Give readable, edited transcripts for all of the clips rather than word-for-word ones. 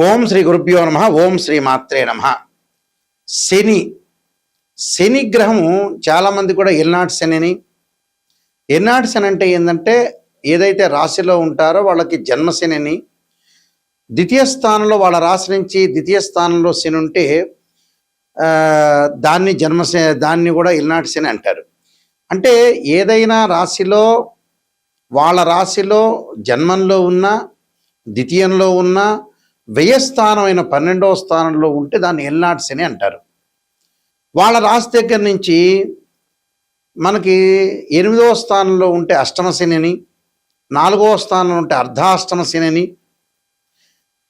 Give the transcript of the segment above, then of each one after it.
ఓం శ్రీ గురుభ్యో నమ. ఓం శ్రీ మాత్రే నమ. శని శని గ్రహము చాలామంది కూడా ఎల్నాటి శని అని. ఎల్నాటి శని అంటే ఏంటంటే ఏదైతే రాశిలో ఉంటారో వాళ్ళకి జన్మశని అని, ద్వితీయ స్థానంలో వాళ్ళ రాశి నుంచి ద్వితీయ స్థానంలో శని ఉంటే దాన్ని దాన్ని కూడా ఎల్నాటి శని అంటారు. అంటే ఏదైనా రాశిలో వాళ్ళ రాశిలో జన్మంలో ఉన్న ద్వితీయంలో ఉన్న వ్యయస్థానమైన 12వ స్థానంలో ఉంటే దాన్ని ఎల్నాటి శని అంటారు. వాళ్ళ రాశి దగ్గర నుంచి మనకి 8వ స్థానంలో ఉంటే అష్టమ శని అని, 4వ స్థానంలో ఉంటే అర్ధాష్టమ శని అని,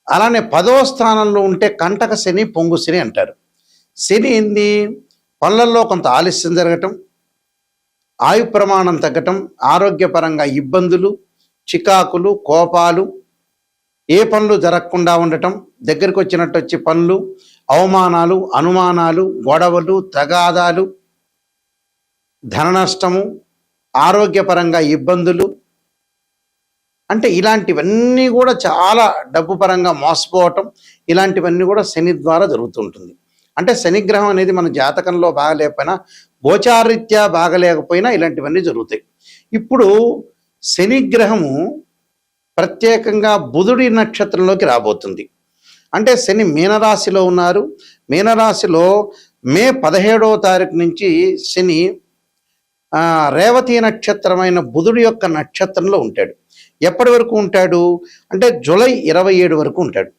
అలానే 10వ స్థానంలో ఉంటే కంటక శని, పొంగు శని అంటారు. శని ఏంది? పనులలో కొంత ఆలస్యం జరగటం, ఆయు ప్రమాణం తగ్గటం, ఆరోగ్యపరంగా ఇబ్బందులు, చికాకులు, కోపాలు, ఏ పనులు జరగకుండా ఉండటం, దగ్గరికి వచ్చినట్టు వచ్చి పనులు, అవమానాలు, అనుమానాలు, గొడవలు, తగాదాలు, ధన నష్టము, ఆరోగ్యపరంగా ఇబ్బందులు, అంటే ఇలాంటివన్నీ కూడా చాలా డబ్బు పరంగా మోసపోవటం, ఇలాంటివన్నీ కూడా శని ద్వారా జరుగుతుంటుంది. అంటే శనిగ్రహం అనేది మన జాతకంలో బాగలేకపోయినా, గోచారీత్యా బాగలేకపోయినా ఇలాంటివన్నీ జరుగుతాయి. ఇప్పుడు శనిగ్రహము ప్రత్యేకంగా బుధుడి నక్షత్రంలోకి రాబోతుంది. అంటే శని మీనరాశిలో ఉన్నారు. మీనరాశిలో మే 17వ తారీఖు నుంచి శని రేవతి నక్షత్రమైన బుధుడి యొక్క నక్షత్రంలో ఉంటాడు. ఎప్పటి వరకు ఉంటాడు అంటే జూలై 27 వరకు ఉంటాడు.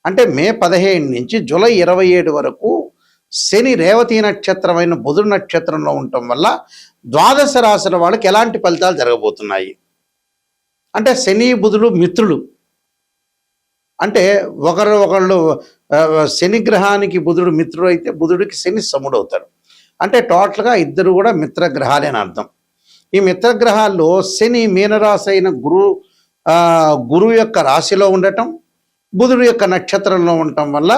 అంటే మే 15 నుంచి జూలై 27 వరకు శని రేవతి నక్షత్రమైన బుధుడి నక్షత్రంలో ఉండటం వల్ల ద్వాదశ రాశుల వాళ్ళకి ఎలాంటి ఫలితాలు జరగబోతున్నాయి అంటే శని బుధుడు మిత్రులు. అంటే ఒకళ్ళు శని గ్రహానికి బుధుడు మిత్రుడు అయితే బుధుడికి శని సముడు అవుతాడు. అంటే టోటల్గా ఇద్దరు కూడా మిత్రగ్రహాలే అని అర్థం. ఈ మిత్రగ్రహాల్లో శని మీనరాశి అయిన గురువు యొక్క రాశిలో ఉండటం, బుధుడు యొక్క నక్షత్రంలో ఉండటం వల్ల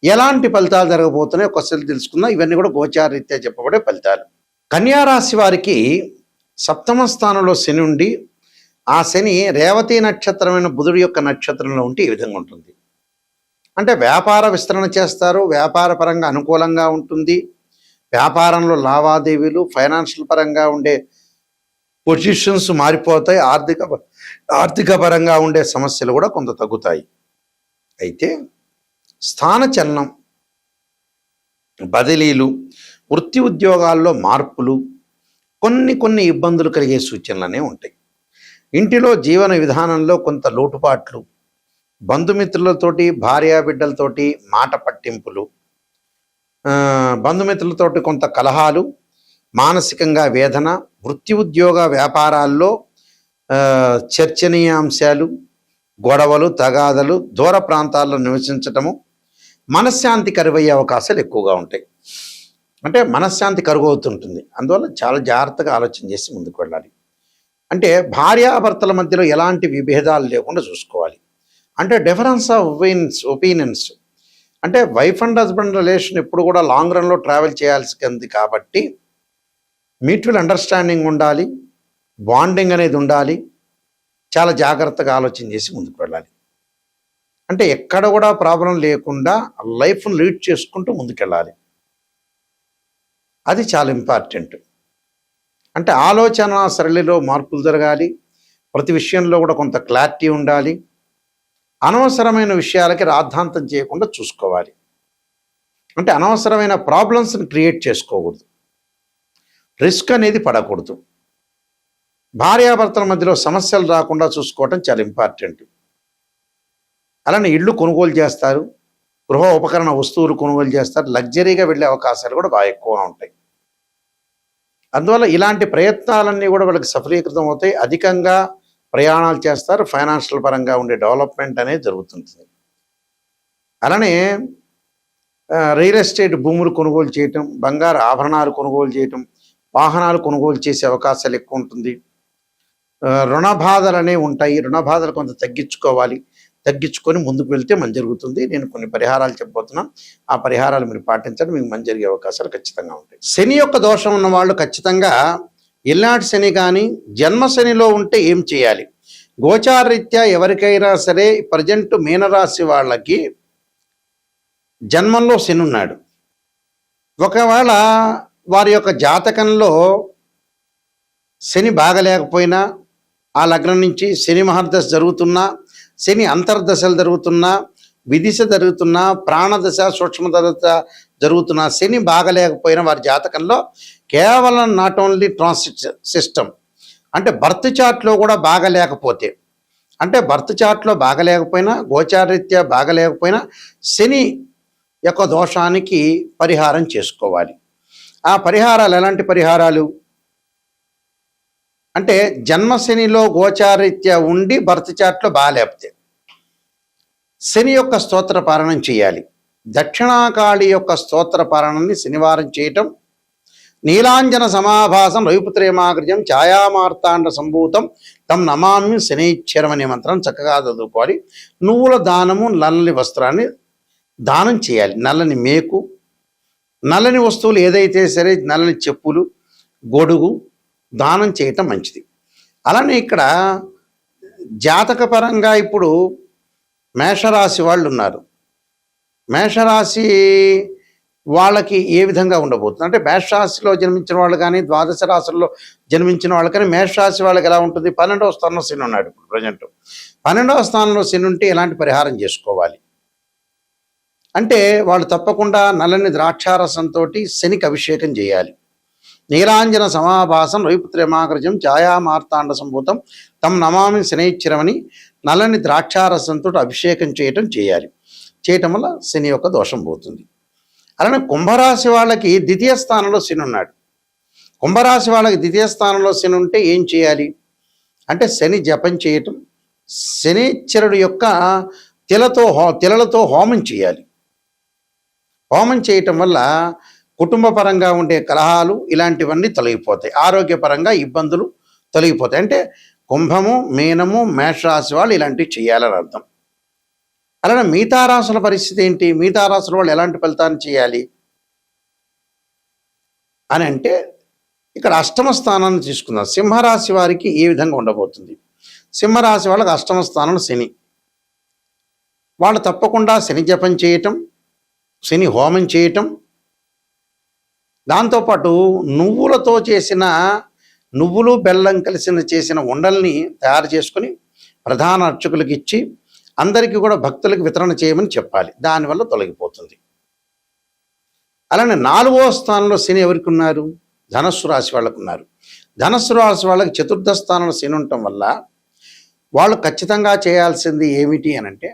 ఎలాంటి ఫలితాలు జరగబోతున్నాయి ఒకసారి తెలుసుకుందాం. ఇవన్నీ కూడా గోచారీత్యా చెప్పబడే ఫలితాలు. కన్యారాశి వారికి 7వ స్థానంలో శని ఉండి, ఆ శని రేవతి నక్షత్రమైన బుధుడి యొక్క నక్షత్రంలో ఉంటే ఈ విధంగా ఉంటుంది. అంటే వ్యాపార విస్తరణ చేస్తారు, వ్యాపార పరంగా అనుకూలంగా ఉంటుంది, వ్యాపారంలో లావాదేవీలు, ఫైనాన్షియల్ పరంగా ఉండే పొజిషన్స్ మారిపోతాయి, ఆర్థిక పరంగా ఉండే సమస్యలు కూడా కొంత తగ్గుతాయి. అయితే స్థానచలనం, బదిలీలు, వృత్తి ఉద్యోగాల్లో మార్పులు, కొన్ని ఇబ్బందులు కలిగే సూచనలనే ఉంటాయి. ఇంటిలో జీవన విధానంలో కొంత లోటుపాట్లు, బంధుమిత్రులతోటి, భార్యాబిడ్డలతోటి మాట పట్టింపులు, బంధుమిత్రులతోటి కొంత కలహాలు, మానసికంగా వేదన, వృత్తి ఉద్యోగ వ్యాపారాల్లో చర్చనీయాంశాలు, గొడవలు, తగాదలు, దూర ప్రాంతాల్లో నివసించటము, మనశ్శాంతి కరువయ్యే అవకాశాలు ఎక్కువగా ఉంటాయి. అంటే మనశ్శాంతి కరువవుతుంటుంది. అందువల్ల చాలా జాగ్రత్తగా ఆలోచన చేసి ముందుకు వెళ్ళాలి. అంటే భార్యాభర్తల మధ్యలో ఎలాంటి విభేదాలు లేకుండా చూసుకోవాలి. అంటే డిఫరెన్స్ ఆఫ్ ఒపీనియన్స్, అంటే వైఫ్ అండ్ హస్బెండ్ రిలేషన్ ఎప్పుడు కూడా లాంగ్ రన్లో ట్రావెల్ చేయాల్సింది కాబట్టి మ్యూచువల్ అండర్స్టాండింగ్ ఉండాలి, బాండింగ్ అనేది ఉండాలి. చాలా జాగ్రత్తగా ఆలోచన చేసి ముందుకు వెళ్ళాలి. అంటే ఎక్కడ కూడా ప్రాబ్లం లేకుండా లైఫ్ను లీడ్ చేసుకుంటూ ముందుకెళ్ళాలి. అది చాలా ఇంపార్టెంట్. అంటే ఆలోచన సరళిలో మార్పులు జరగాలి, ప్రతి విషయంలో కూడా కొంత క్లారిటీ ఉండాలి, అనవసరమైన విషయాలకి రాద్ధాంతం చేయకుండా చూసుకోవాలి. అంటే అనవసరమైన ప్రాబ్లమ్స్ని క్రియేట్ చేసుకోకూడదు, రిస్క్ అనేది పడకూడదు. భార్యాభర్తల మధ్యలో సమస్యలు రాకుండా చూసుకోవటం చాలా ఇంపార్టెంట్. అలానే ఇళ్ళు కొనుగోలు చేస్తారు, గృహ ఉపకరణ వస్తువులు కొనుగోలు చేస్తారు, లగ్జరీగా వెళ్ళే అవకాశాలు కూడా బాగా ఎక్కువగా ఉంటాయి. అందువల్ల ఇలాంటి ప్రయత్నాలన్నీ కూడా వాళ్ళకి సఫలీకృతం అవుతాయి. అధికంగా ప్రయాణాలు చేస్తారు, ఫైనాన్షియల్ పరంగా ఉండే డెవలప్మెంట్ అనేది జరుగుతుంది. అలానే రియల్ ఎస్టేట్ భూములు కొనుగోలు చేయటం, బంగారు ఆభరణాలు కొనుగోలు చేయటం, వాహనాలు కొనుగోలు చేసే అవకాశాలు ఎక్కువ ఉంటుంది. రుణ బాధలు అనేవి ఉంటాయి, రుణ బాధలు కొంత తగ్గించుకొని ముందుకు వెళ్తే మంచి జరుగుతుంది. నేను కొన్ని పరిహారాలు చెప్పబోతున్నాను, ఆ పరిహారాలు మీరు పాటించండి, మీకు మంచి జరిగే అవకాశాలు ఖచ్చితంగా ఉంటాయి. శని యొక్క దోషం ఉన్న వాళ్ళు ఖచ్చితంగా ఎల్నాటి శని కానీ జన్మ శనిలో ఉంటే ఏం చేయాలి, గోచారరీత్యా ఎవరికైనా సరే ప్రజెంట్ మీనరాశి వాళ్ళకి జన్మంలో శని ఉన్నాడు. ఒకవేళ వారి యొక్క జాతకంలో శని బాగలేకపోయినా, ఆ లగ్నం నుంచి శని మహర్దశ జరుగుతున్నా, శని అంతర్దశలు జరుగుతున్నా, విదిశ జరుగుతున్నా, ప్రాణదశ సూక్ష్మదశ జరుగుతున్నా, శని బాగలేకపోయినా వారి జాతకంలో కేవలం నాట్ ఓన్లీ ట్రాన్సిట్ సిస్టమ్ అంటే బర్త్ చార్ట్లో కూడా బాగలేకపోతే, అంటే బర్త్ చార్ట్లో బాగలేకపోయినా, గోచారరీత్యా బాగలేకపోయినా శని యొక్క దోషానికి పరిహారం చేసుకోవాలి. ఆ పరిహారాలు ఎలాంటి పరిహారాలు అంటే, జన్మశనిలో గోచారరీత్యా ఉండి బర్త్ చార్ట్లో బాగలేకపోతే శని యొక్క స్తోత్ర పారణం చేయాలి. దక్షిణాకాళి యొక్క స్తోత్ర పారణాన్ని శనివారం చేయటం, నీలాంజన సమాభాసం రవిపుత్రేమాగ్రజం ఛాయామార్తాండ సంభూతం తం నమామి శనైశ్చరం అనే మంత్రం చక్కగా చదువుకోవాలి. నువ్వుల దానము, నల్లని వస్త్రాన్ని దానం చేయాలి. నల్లని మేకు, నల్లని వస్తువులు ఏదైతే సరే, నల్లని చెప్పులు, గొడుగు దానం చేయటం మంచిది. అలానే ఇక్కడ జాతకపరంగా ఇప్పుడు మేషరాశి వాళ్ళు ఉన్నారు. మేషరాశి వాళ్ళకి ఏ విధంగా ఉండబోతుంది అంటే, మేషరాశిలో జన్మించిన వాళ్ళు కానీ, ద్వాదశ రాశుల్లో జన్మించిన వాళ్ళు కానీ, మేషరాశి వాళ్ళకి ఎలా ఉంటుంది? 12వ స్థానంలో శని ఉన్నాడు ఇప్పుడు ప్రజెంట్. 12వ స్థానంలో శని ఉంటే ఎలాంటి పరిహారం చేసుకోవాలి అంటే, వాళ్ళు తప్పకుండా నల్లని ద్రాక్షారసంతో శనికి అభిషేకం చేయాలి. నీలాంజన సమాభాసం రవిపుత్రేమాగ్రజం ఛాయామార్తాండ సంభూతం తం నమామి శనైశ్చరమని నల్లని ద్రాక్షారసంతో అభిషేకం చేయాలి. చేయటం వల్ల శని యొక్క దోషం పోతుంది. అలానే కుంభరాశి వాళ్ళకి ద్వితీయ స్థానంలో శని ఉన్నాడు. కుంభరాశి వాళ్ళకి ద్వితీయ స్థానంలో శని ఉంటే ఏం చేయాలి అంటే, శని జపం చేయటం, శనీశ్వరుడు యొక్క తిలలతో హోమం చేయాలి. హోమం చేయటం వల్ల కుటుంబ పరంగా ఉండే కలహాలు ఇలాంటివన్నీ తొలగిపోతాయి. ఆరోగ్యపరంగా ఇబ్బందులు తొలగిపోతాయి. అంటే కుంభము, మీనము, మేషరాశి వాళ్ళు ఇలాంటివి చేయాలని అర్థం. అలానే మిగతా రాశుల పరిస్థితి ఏంటి? మిగతా రాశుల వాళ్ళు ఎలాంటి ఫలితాన్ని చేయాలి అని అంటే, ఇక్కడ అష్టమ స్థానాన్ని తీసుకుందాం. సింహరాశి వారికి ఏ విధంగా ఉండబోతుంది? సింహరాశి వాళ్ళకి అష్టమ స్థానం శని. వాళ్ళు తప్పకుండా శని జపం చేయటం, శని హోమం చేయటం, దాంతోపాటు నువ్వులతో చేసిన, నువ్వులు బెల్లం చేసిన ఉండల్ని తయారు చేసుకుని ప్రధాన అర్చకులకు ఇచ్చి అందరికీ కూడా భక్తులకు వితరణ చేయమని చెప్పాలి. దానివల్ల తొలగిపోతుంది. అలానే 4వ స్థానంలో శని ఎవరికి ఉన్నారు? ధనస్సు రాశి వాళ్ళకు ఉన్నారు. ధనస్సు రాశి వాళ్ళకి చతుర్థ స్థానంలో శని ఉండటం వల్ల వాళ్ళు ఖచ్చితంగా చేయాల్సింది ఏమిటి అని అంటే,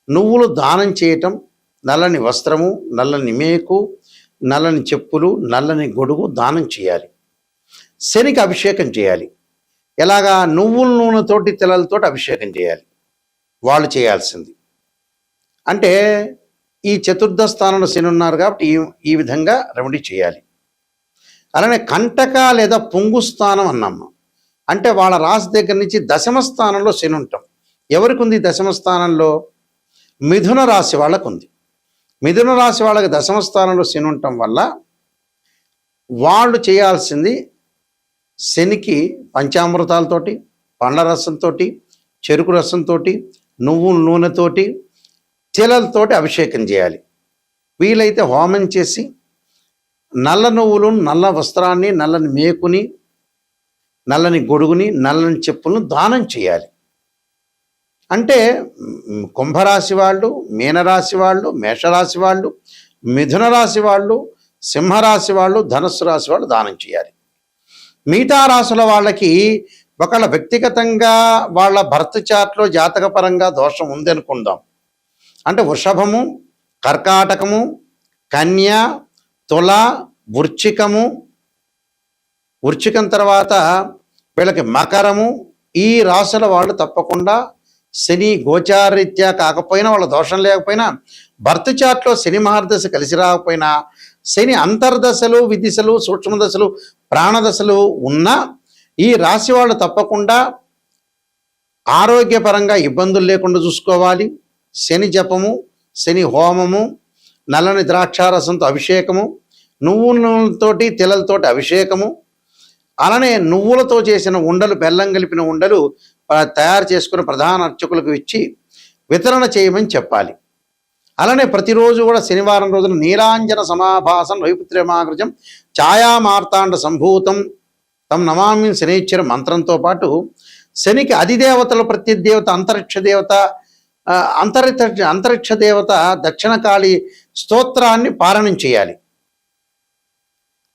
నువ్వులు దానం చేయటం, నల్లని వస్త్రము, నల్లని మేకు, నల్లని చెప్పులు, నల్లని గొడుగు దానం చేయాలి. శనికి అభిషేకం చేయాలి. ఎలాగా? నువ్వుల నూనెతోటి, తిలలతోటి అభిషేకం చేయాలి వాళ్ళు చేయాల్సింది. అంటే ఈ చతుర్థ స్థానంలో శని ఉన్నారు కాబట్టి ఈ విధంగా రెమెడీ చేయాలి. అలానే కంటక లేదా పొంగు స్థానం అన్నమ్మ అంటే, వాళ్ళ రాశి దగ్గర నుంచి దశమ స్థానంలో శని ఉంటాం. ఎవరికి ఉంది దశమ స్థానంలో? మిథున రాశి వాళ్ళకు ఉంది. మిథున రాశి వాళ్ళకి దశమ స్థానంలో శని ఉండటం వల్ల వాళ్ళు చేయాల్సింది, శనికి పంచామృతాలతోటి, పండ్ల రసంతో, చెరుకు రసంతో, నువ్వుల నూనెతోటి, తిలలతోటి అభిషేకం చేయాలి. వీలైతే హోమం చేసి నల్ల నువ్వులు, నల్ల వస్త్రాన్ని, నల్లని మేకుని, నల్లని గొడుగుని, నల్లని చెప్పులను దానం చేయాలి. అంటే కుంభరాశి వాళ్ళు, మీనరాశి వాళ్ళు, మేషరాశి వాళ్ళు, మిథున రాశి వాళ్ళు, సింహరాశి వాళ్ళు, ధనుస్సు రాశి వాళ్ళు దానం చేయాలి. మిగతా రాశుల వాళ్ళకి ఒకళ్ళ వ్యక్తిగతంగా వాళ్ళ భర్త చార్ట్లో జాతకపరంగా దోషం ఉంది అనుకుందాం. అంటే వృషభము, కర్కాటకము, కన్య, తుల, వృశ్చికం తర్వాత వీళ్ళకి మకరము, ఈ రాశుల వాళ్ళు తప్పకుండా శని గోచారరీత్యా కాకపోయినా, వాళ్ళ దోషం లేకపోయినా, భర్త చార్ట్లో శని మహర్దశ కలిసి రాకపోయినా, శని అంతర్దశలు, విదిశలు, సూక్ష్మదశలు, ప్రాణదశలు ఉన్నా ఈ రాశి వాళ్ళు తప్పకుండా ఆరోగ్యపరంగా ఇబ్బందులు లేకుండా చూసుకోవాలి. శని జపము, శని హోమము, నల్లని ద్రాక్షారసంతో అభిషేకము, నువ్వులతోటి, తిలలతోటి అభిషేకము, అలానే నువ్వులతో చేసిన ఉండలు, బెల్లం కలిపిన ఉండలు తయారు చేసుకుని ప్రధాన అర్చకులకు ఇచ్చి వితరణ చేయమని చెప్పాలి. అలానే ప్రతిరోజు కూడా శనివారం రోజున నీలాంజన సమాభాసం వైపుత్ర్యమాగృజం ఛాయామార్తాండ సంభూతం తం నమామి శనీశ్వర మంత్రంతో పాటు శనికి అధిదేవతల ప్రత్యదేవత అంతరిక్ష దేవత దక్షిణకాళి స్తోత్రాన్ని పారాయణం చేయాలి.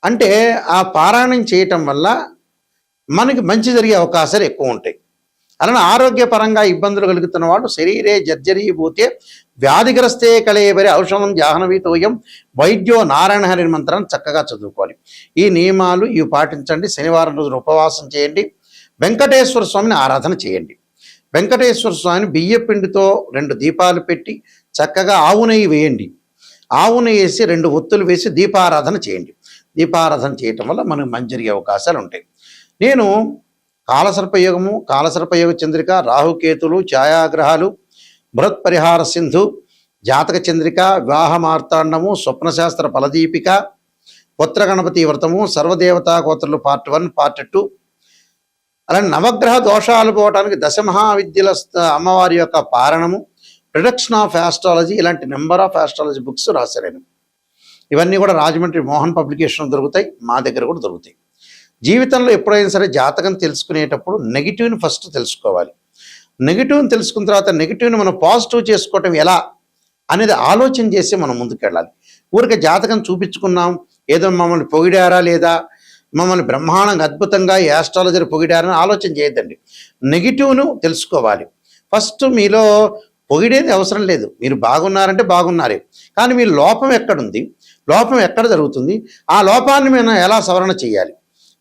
అంటే ఆ పారాయణం చేయటం వల్ల మనకి మంచి జరిగే అవకాశాలు ఎక్కువ ఉంటాయి. అలానే ఆరోగ్యపరంగా ఇబ్బందులు కలుగుతున్న వాళ్ళు శరీరే జర్జరీభూతే వ్యాధిగ్రస్తే కళేబరి ఔషధం జాహ్నవీతోయం వైద్యో నారాయణ హరి మంత్రాన్ని చక్కగా చదువుకోవాలి. ఈ నియమాలు ఇవి పాటించండి. శనివారం రోజున ఉపవాసం చేయండి. వెంకటేశ్వర స్వామిని ఆరాధన చేయండి. వెంకటేశ్వర స్వామిని బియ్యపిండితో 2 దీపాలు పెట్టి చక్కగా ఆవు నెయ్యి వేయండి. ఆవు నెయ్యి వేసి 2 ఒత్తులు వేసి దీపారాధన చేయండి. దీపారాధన చేయటం వల్ల మనకు మంచి జరిగే అవకాశాలు ఉంటాయి. నేను కాలసర్పయోగము, కాలసర్పయోగ చంద్రిక, రాహుకేతులు, ఛాయాగ్రహాలు, బృహత్ పరిహార సింధు, జాతక చంద్రిక, వివాహ మార్తాండము, స్వప్నశాస్త్ర ఫలదీపిక, పుత్ర గణపతి వ్రతము, సర్వదేవతా గోత్రులు పార్ట్ 1, పార్ట్ 2, అలానే నవగ్రహ దోషాలు పోవటానికి దశమహావిద్యల అమ్మవారి యొక్క పారణము, ప్రొడక్షన్ ఆఫ్ ఆస్ట్రాలజీ, ఇలాంటి నెంబర్ ఆఫ్ ఆస్ట్రాలజీ బుక్స్ రాశాను. ఇవన్నీ కూడా రాజమండ్రి మోహన్ పబ్లికేషన్ దొరుకుతాయి, మా దగ్గర కూడా దొరుకుతాయి. జీవితంలో ఎప్పుడైనా సరే జాతకం తెలుసుకునేటప్పుడు నెగిటివ్ని ఫస్ట్ తెలుసుకోవాలి. నెగిటివ్ని తెలుసుకున్న తర్వాత నెగిటివ్ని మనం పాజిటివ్ చేసుకోవటం ఎలా అనేది ఆలోచన చేసి మనం ముందుకెళ్ళాలి. ఊరికే జాతకం చూపించుకున్నాం, ఏదో మమ్మల్ని పొగిడారా లేదా, మమ్మల్ని బ్రహ్మాండంగా అద్భుతంగా ఈ ఆస్ట్రాలజర్ పొగిడారని ఆలోచన చేయొద్దండి. నెగిటివ్ను తెలుసుకోవాలి. ఫస్ట్ మీలో పొగిడేది అవసరం లేదు. మీరు బాగున్నారంటే బాగున్నారే, కానీ మీ లోపం ఎక్కడుంది, లోపం ఎక్కడ జరుగుతుంది, ఆ లోపాన్ని మనం ఎలా సవరణ చేయాలి,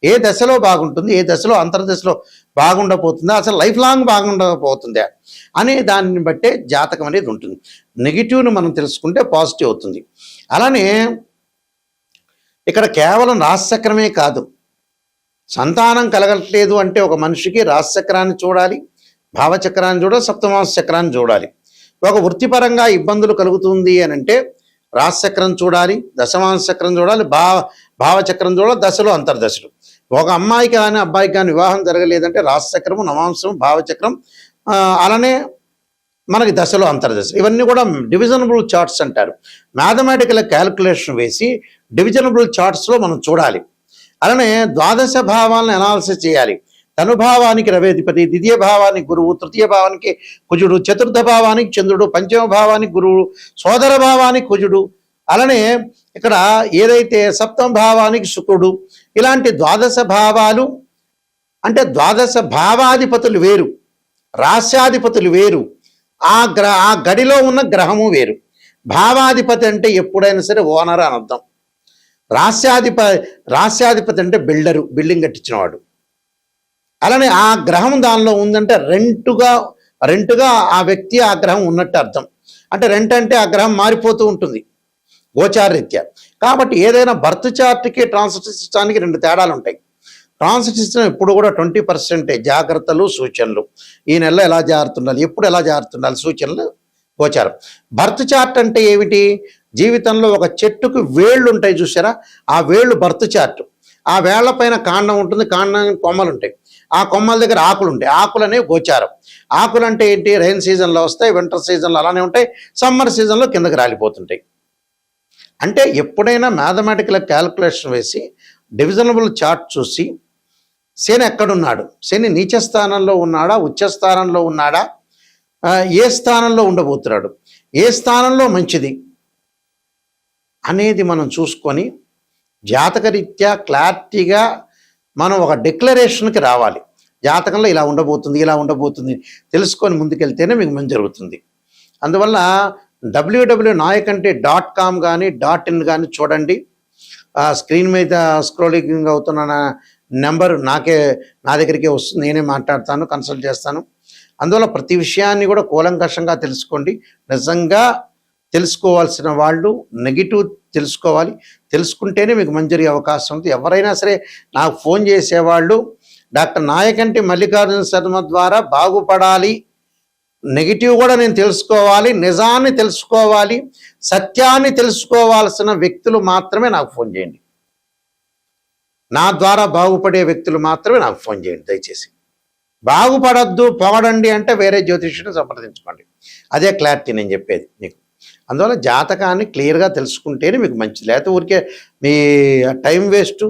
ఏ దశలో బాగుంటుంది, ఏ దశలో అంతర్దశలో బాగుండబోతుందా, అసలు లైఫ్ లాంగ్ బాగుండబోతుందా అనే దాన్ని బట్టే జాతకం అనేది ఉంటుంది. నెగిటివ్ను మనం తెలుసుకుంటే పాజిటివ్ అవుతుంది. అలానే ఇక్కడ కేవలం రాశిచక్రమే కాదు, సంతానం కలగట్లేదు అంటే ఒక మనిషికి రాశిచక్రాన్ని చూడాలి, భావచక్రాన్ని చూడాలి, సప్తమాంశ చక్రాన్ని చూడాలి. ఒక వృత్తిపరంగా ఇబ్బందులు కలుగుతుంది అని అంటే రాశిచక్రం చూడాలి, దశమాంశ చక్రం చూడాలి, భావచక్రం చూడాలి, దశలు అంతర్దశలు. ఒక అమ్మాయికి కానీ అబ్బాయికి కానీ వివాహం జరగలేదంటే రాశిచక్రము, నవాంశం, భావచక్రం, అలానే మనకి దశలు అంతర్దశలు, ఇవన్నీ కూడా డివిజనబుల్ చార్ట్స్ అంటారు. మ్యాథమెటికల్ క్యాలిక్యులేషన్ వేసి డివిజనబుల్ చార్ట్స్లో మనం చూడాలి. అలానే ద్వాదశ భావాలను అనాలిసిస్ చేయాలి. తనుభావానికి రవేధిపతి, ద్వితీయ భావానికి గురువు, తృతీయ భావానికి కుజుడు, చతుర్థ భావానికి చంద్రుడు, పంచమ భావానికి గురువు, సోదర భావానికి కుజుడు, అలానే ఇక్కడ ఏదైతే సప్తమ భావానికి శుక్రుడు, ఇలాంటి ద్వాదశ భావాలు అంటే ద్వాదశ భావాధిపతులు వేరు, రాస్యాధిపతులు వేరు, ఆ గడిలో ఉన్న గ్రహము వేరు. భావాధిపతి అంటే ఎప్పుడైనా సరే ఓనర్ అని అర్థం. రాస్యాధిపతి అంటే బిల్డరు, బిల్డింగ్ కట్టించినవాడు. అలానే ఆ గ్రహం దానిలో ఉందంటే రెంటుగా ఆ వ్యక్తి ఆ గ్రహం ఉన్నట్టు అర్థం. అంటే రెంట్ అంటే ఆ గ్రహం మారిపోతూ ఉంటుంది గోచారరీత్యా. కాబట్టి ఏదైనా బర్త్ చార్ట్కి ట్రాన్సిట్ సిస్టానికి 2 తేడాలు ఉంటాయి. ట్రాన్సిట్ సిస్టమ్ ఇప్పుడు కూడా 20% జాగ్రత్తలు, సూచనలు, ఈ నెలలో ఎలా జారుతుండాలి, ఎప్పుడు ఎలా జారుతుండాలి, సూచనలు, గోచారం. బర్త్ చార్ట్ అంటే ఏమిటి, జీవితంలో ఒక చెట్టుకు వేళ్ళు ఉంటాయి చూసారా, ఆ వేళ్ళు బర్త్ చార్ట్. ఆ వేళ్ల పైన కాండం ఉంటుంది, కాండానికి కొమ్మలు ఉంటాయి, ఆ కొమ్మల దగ్గర ఆకులు ఉంటాయి, ఆకులు అనేవి గోచారం. ఆకులు అంటే ఏంటి, రైన్ సీజన్లో వస్తాయి, వింటర్ సీజన్లో అలానే ఉంటాయి, సమ్మర్ సీజన్లో కిందకి రాలిపోతుంటాయి. అంటే ఎప్పుడైనా మ్యాథమెటికల్ క్యాలిక్యులేషన్ వేసి డివిజనబుల్ చార్ట్ చూసి శని ఎక్కడున్నాడు, శని నీచ స్థానంలో ఉన్నాడా, ఉచ్చ స్థానంలో ఉన్నాడా, ఏ స్థానంలో ఉండబోతున్నాడు, ఏ స్థానంలో మంచిది అనేది మనం చూసుకొని జాతకరీత్యా క్లారిటీగా మనం ఒక డిక్లరేషన్కి రావాలి. జాతకంలో ఇలా ఉండబోతుంది తెలుసుకొని ముందుకెళ్తేనే మీకు మంచి జరుగుతుంది. అందువల్ల www.nayakanti.com కానీ .in కానీ చూడండి. స్క్రీన్ మీద స్క్రోలింగ్ అవుతున్న నెంబర్ నా దగ్గరికే వస్తుంది, నేనే మాట్లాడతాను, కన్సల్ట్ చేస్తాను. అందువల్ల ప్రతి విషయాన్ని కూడా కూలంకషంగా తెలుసుకోండి. నిజంగా తెలుసుకోవాల్సిన వాళ్ళు నెగిటివ్ తెలుసుకోవాలి, తెలుసుకుంటేనే మీకు మంచి జరిగే అవకాశం ఉంది. ఎవరైనా సరే నాకు ఫోన్ చేసేవాళ్ళు డాక్టర్ నాయకంటి మల్లికార్జున శర్మ ద్వారా బాగుపడాలి, నెగిటివ్ కూడా నేను తెలుసుకోవాలి, నిజాన్ని తెలుసుకోవాలి, సత్యాన్ని తెలుసుకోవాల్సిన వ్యక్తులు మాత్రమే నాకు ఫోన్ చేయండి. నా ద్వారా బాగుపడే వ్యక్తులు మాత్రమే నాకు ఫోన్ చేయండి దయచేసి. బాగుపడద్దు పొగడండి అంటే వేరే జ్యోతిష్యుని సంప్రదించుకోండి. అదే క్లారిటీ నేను చెప్పేది మీకు. అందువల్ల జాతకాన్ని క్లియర్గా తెలుసుకుంటేనే మీకు మంచిది. లేకపోతే ఊరికే మీ టైం వేస్ట్,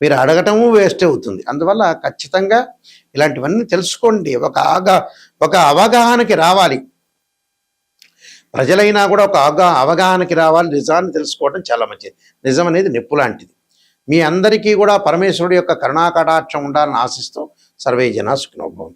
మీరు అడగటము వేస్ట్ అవుతుంది. అందువల్ల ఖచ్చితంగా ఇలాంటివన్నీ తెలుసుకోండి. ఒక అవగాహనకి రావాలి. ప్రజలైనా కూడా ఒక అవగాహనకి రావాలి. నిజాన్ని తెలుసుకోవడం చాలా మంచిది. నిజం అనేది నిప్పు లాంటిది. మీ అందరికీ కూడా పరమేశ్వరుడు యొక్క కరుణాకటాక్షం ఉండాలని ఆశిస్తూ సర్వే జనా సుఖినో భవంతు.